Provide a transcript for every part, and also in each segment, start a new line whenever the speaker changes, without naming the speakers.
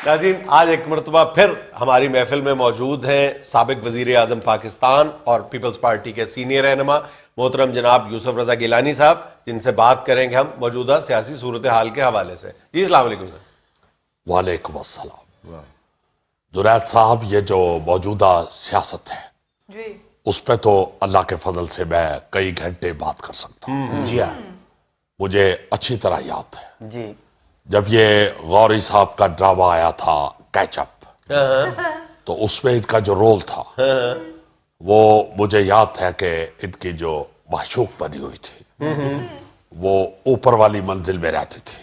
ناظرین، آج ایک مرتبہ پھر ہماری محفل میں موجود ہیں سابق وزیر اعظم پاکستان اور پیپلز پارٹی کے سینئر رہنما محترم جناب یوسف رضا گیلانی صاحب، جن سے بات کریں گے ہم موجودہ سیاسی صورتحال کے حوالے سے۔ جی السلام علیکم سر۔
وعلیکم السلام۔ جنید صاحب، یہ جو موجودہ سیاست ہے اس پہ تو اللہ کے فضل سے میں کئی گھنٹے بات کر سکتا ہوں۔
جی ہاں،
مجھے اچھی طرح یاد ہے
جی
جب یہ غوری صاحب کا ڈرامہ آیا تھا کیچ اپ، تو اس میں ان کا جو رول تھا وہ مجھے یاد ہے کہ ان کی جو معشوق بنی ہوئی تھی وہ اوپر والی منزل میں رہتی تھی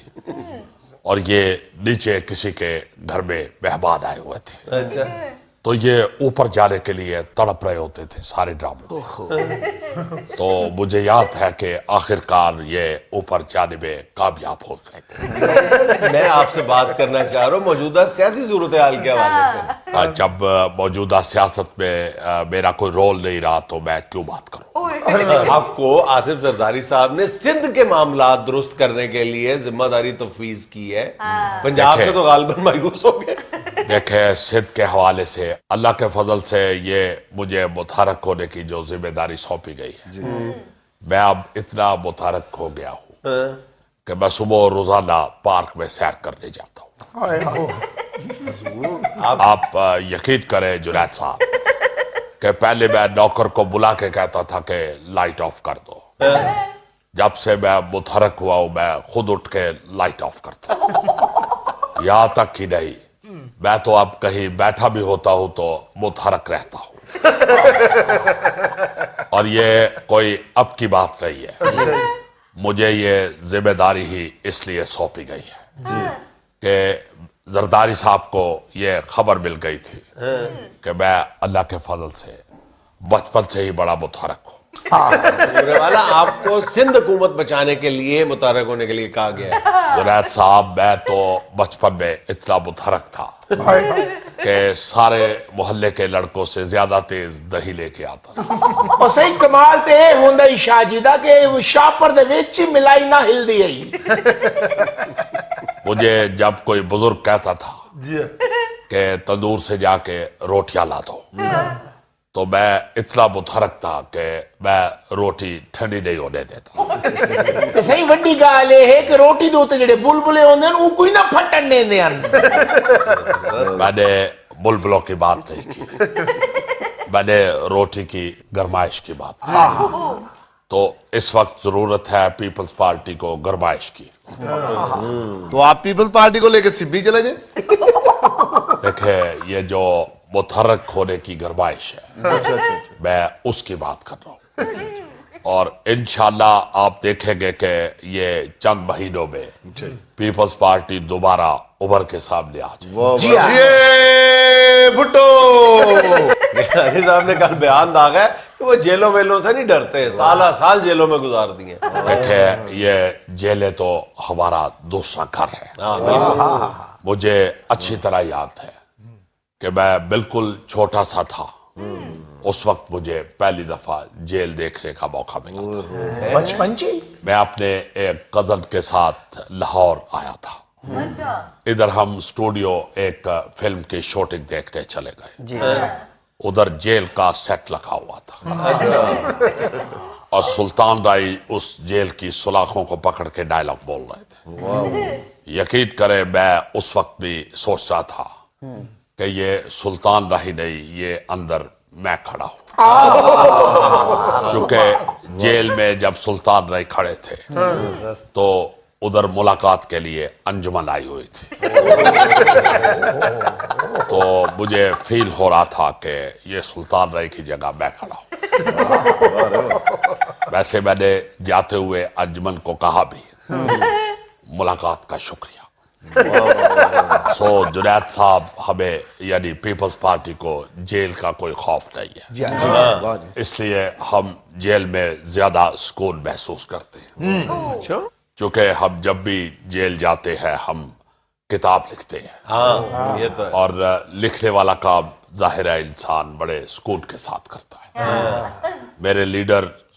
اور یہ نیچے کسی کے گھر میں مہمان آئے ہوئے تھے،
اچھا،
تو یہ اوپر جانے کے لیے تڑپ رہے ہوتے تھے سارے ڈرامے میں۔ تو مجھے یاد ہے کہ آخرکار یہ اوپر جانے میں کامیاب ہو گئے تھے۔
میں آپ سے بات کرنا چاہ رہا ہوں موجودہ سیاسی صورتحال کے حوالے سے۔
جب موجودہ سیاست میں میرا کوئی رول نہیں رہا تو میں کیوں بات کروں؟
آپ کو آصف زرداری صاحب نے سندھ کے معاملات درست کرنے کے لیے ذمہ داری تفویض کی ہے، پنجاب سے تو غالباً مایوس ہو گئے۔
دیکھیں، سندھ کے حوالے سے اللہ کے فضل سے یہ مجھے متحرک ہونے کی جو ذمہ داری سونپی گئی ہے، میں اب اتنا متحرک ہو گیا ہوں کہ میں صبح روزانہ پارک میں سیر کرنے جاتا ہوں۔ آپ یقین کریں جنید صاحب کہ پہلے میں نوکر کو بلا کے کہتا تھا کہ لائٹ آف کر دو، جب سے میں متحرک ہوا ہوں میں خود اٹھ کے لائٹ آف کرتا ہوں۔ یہاں تک ہی نہیں، میں تو اب کہیں بیٹھا بھی ہوتا ہوں تو متحرک رہتا ہوں۔ اور یہ کوئی اب کی بات نہیں ہے، مجھے یہ ذمہ داری ہی اس لیے سونپی گئی ہے کہ زرداری صاحب کو یہ خبر مل گئی تھی کہ میں اللہ کے فضل سے بچپن سے ہی بڑا متحرک ہوں۔
پورے والا آپ کو سندھ حکومت بچانے کے لیے متحرک ہونے کے لیے کہا گیا ہے۔
جنید صاحب، میں تو بچپن میں اتنا متحرک تھا کہ سارے محلے کے لڑکوں سے زیادہ تیز دہی لے کے آتا تھا۔
اور صحیح کمال تے ہوندا ہی شاہ جی دا کہ شاپر دے وچ ہی ملائی نہ ہلدی ہے۔
مجھے جب کوئی بزرگ کہتا تھا کہ تندور سے جا کے روٹیاں لا دو تو میں اتنا متحرک تھا کہ میں روٹی ٹھنڈی نہیں ہونے دیتا۔
صحیح وڈی گال یہ ہے کہ روٹی دے اوتے جڑے بلبلے ہوندے ہیں وہ کوئی نہ پھٹن دیندے ہیں۔
میں نے بلبلوں کی بات نہیں کی، میں نے روٹی کی گرمائش کی بات کی۔ تو اس وقت ضرورت ہے پیپلز پارٹی کو گرمائش کی۔
تو آپ پیپلز پارٹی کو لے کے سبھی چلے جائیں۔
دیکھیں، یہ جو متحرک ہونے کی گرمائش ہے میں اس کی بات کر رہا ہوں، اور انشاءاللہ آپ دیکھیں گے کہ یہ چند مہینوں میں پیپلز پارٹی دوبارہ ابھر کے سامنے آ جائے۔
جی ہاں،
یہ بھٹو
گیلانی صاحب نے کل بیان داغا ہے کہ وہ جیلوں ویلوں سے نہیں ڈرتے، سالہ سال جیلوں میں گزار دیے۔
دیکھیں، یہ جیلیں تو ہمارا دوسرا گھر ہے۔ مجھے اچھی طرح یاد ہے کہ میں بالکل چھوٹا سا تھا، اس وقت مجھے پہلی دفعہ جیل دیکھنے کا موقع ملا تھا۔
بچپن جی
میں اپنے ایک کزن کے ساتھ لاہور آیا تھا، ادھر ہم اسٹوڈیو ایک فلم کی شوٹنگ دیکھنے چلے گئے،
جی
ادھر جیل کا سیٹ لگا ہوا تھا اور سلطان رائی اس جیل کی سلاخوں کو پکڑ کے ڈائلاگ بول رہے تھے۔ یقین کریں میں اس وقت بھی سوچ رہا تھا کہ یہ سلطان راہی نہیں، یہ اندر میں کھڑا ہوں، چونکہ جیل میں جب سلطان رائی کھڑے تھے تو ادھر ملاقات کے لیے انجمن آئی ہوئی تھی، تو مجھے فیل ہو رہا تھا کہ یہ سلطان رائی کی جگہ میں کھڑا ہوں۔ ویسے میں نے جاتے ہوئے انجمن کو کہا بھی ملاقات کا شکریہ۔ سو جنید صاحب، ہمیں یعنی پیپلز پارٹی کو جیل کا کوئی خوف نہیں ہے، اس لیے ہم جیل میں زیادہ سکون محسوس کرتے ہیں، چونکہ ہم جب بھی جیل جاتے ہیں ہم کتاب لکھتے ہیں،
ہاں یہ تو ہے۔
اور لکھنے والا کام ظاہر ہے انسان بڑے سکون کے ساتھ کرتا ہے۔ میرے لیڈر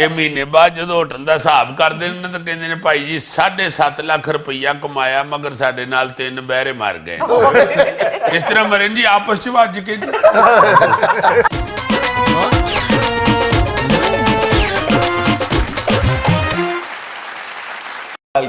ਇਹ ਮਹੀਨੇ ਬਾਅਦ ਜਦੋਂ ਹੋਟਲ ਦਾ ਹਿਸਾਬ ਕਰਦੇ ਨੇ ਤਾਂ ਕਹਿੰਦੇ ਨੇ ਭਾਈ ਜੀ 7.5 ਲੱਖ ਰੁਪਈਆ ਕਮਾਇਆ ਮਗਰ ਸਾਡੇ ਨਾਲ 3 ਬਹਿਰੇ ਮਰ ਗਏ। ਇਸ ਤਰ੍ਹਾਂ ਮਰੇ ਜੀ ਆਪਸ ਚ ਵੱਜ ਕੇ।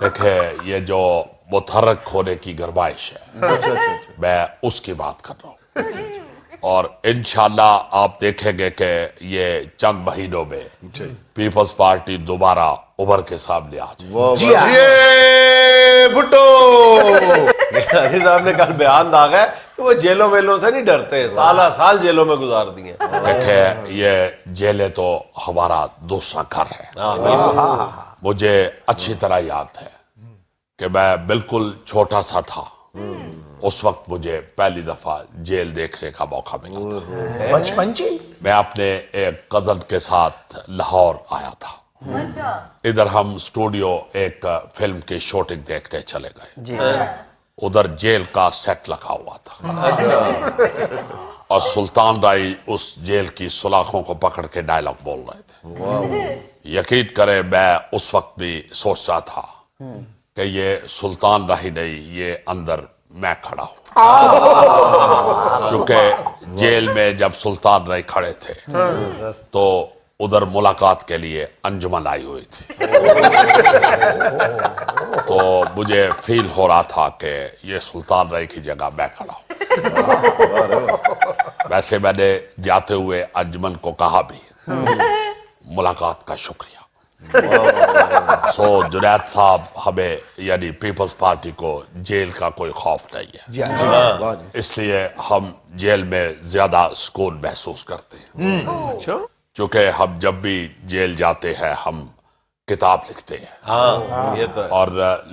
دیکھیں یہ جو متحرک ہونے کی گرمائش ہے میں اس کی بات کر رہا ہوں اور انشاءاللہ آپ دیکھیں گے کہ یہ چند مہینوں میں پیپلز پارٹی دوبارہ ابھر کے سامنے آ جائے
جی ہاں
یہ بھٹو
گیلانی صاحب نے کل بیان داغا ہے کہ وہ جیلوں ویلوں سے نہیں ڈرتے، سالہ سال جیلوں میں گزار دیے.
دیکھیں یہ جیلیں تو ہمارا دوسرا گھر ہے. مجھے اچھی طرح یاد ہے کہ میں بالکل چھوٹا سا تھا، اس وقت مجھے پہلی دفعہ جیل دیکھنے کا موقع ملا تھا.
بچپن جی
میں اپنے ایک کزن کے ساتھ لاہور آیا تھا. ادھر ہم اسٹوڈیو ایک فلم کی شوٹنگ دیکھنے چلے گئے. ادھر جیل کا سیٹ لگا ہوا تھا اور سلطان رائی اس جیل کی سلاخوں کو پکڑ کے ڈائلاگ بول رہے تھے. یقین کرے میں اس وقت بھی سوچ رہا تھا کہ یہ سلطان راہی نہیں، یہ اندر میں کھڑا ہوں. چونکہ جیل میں جب سلطان رائی کھڑے تھے تو ادھر ملاقات کے لیے انجمن آئی ہوئی تھی. تو مجھے فیل ہو رہا تھا کہ یہ سلطان رائی کی جگہ میں کھڑا ہوں. ویسے میں نے جاتے ہوئے انجمن کو کہا بھی ملاقات کا شکریہ. سو جنید صاحب ہمیں یعنی پیپلز پارٹی کو جیل کا کوئی خوف نہیں ہے، اس لیے ہم جیل میں زیادہ سکون محسوس کرتے ہیں. چونکہ ہم جب بھی جیل جاتے ہیں ہم کتاب لکھتے ہیں
ہاں یہ تو ہے.
اور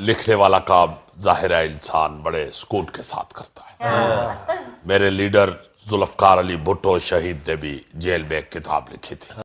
لکھنے والا کام ظاہر ہے انسان بڑے سکون کے ساتھ کرتا ہے. میرے لیڈر ذوالفقار علی بھٹو شہید نے بھی جیل میں ایک کتاب لکھی تھی.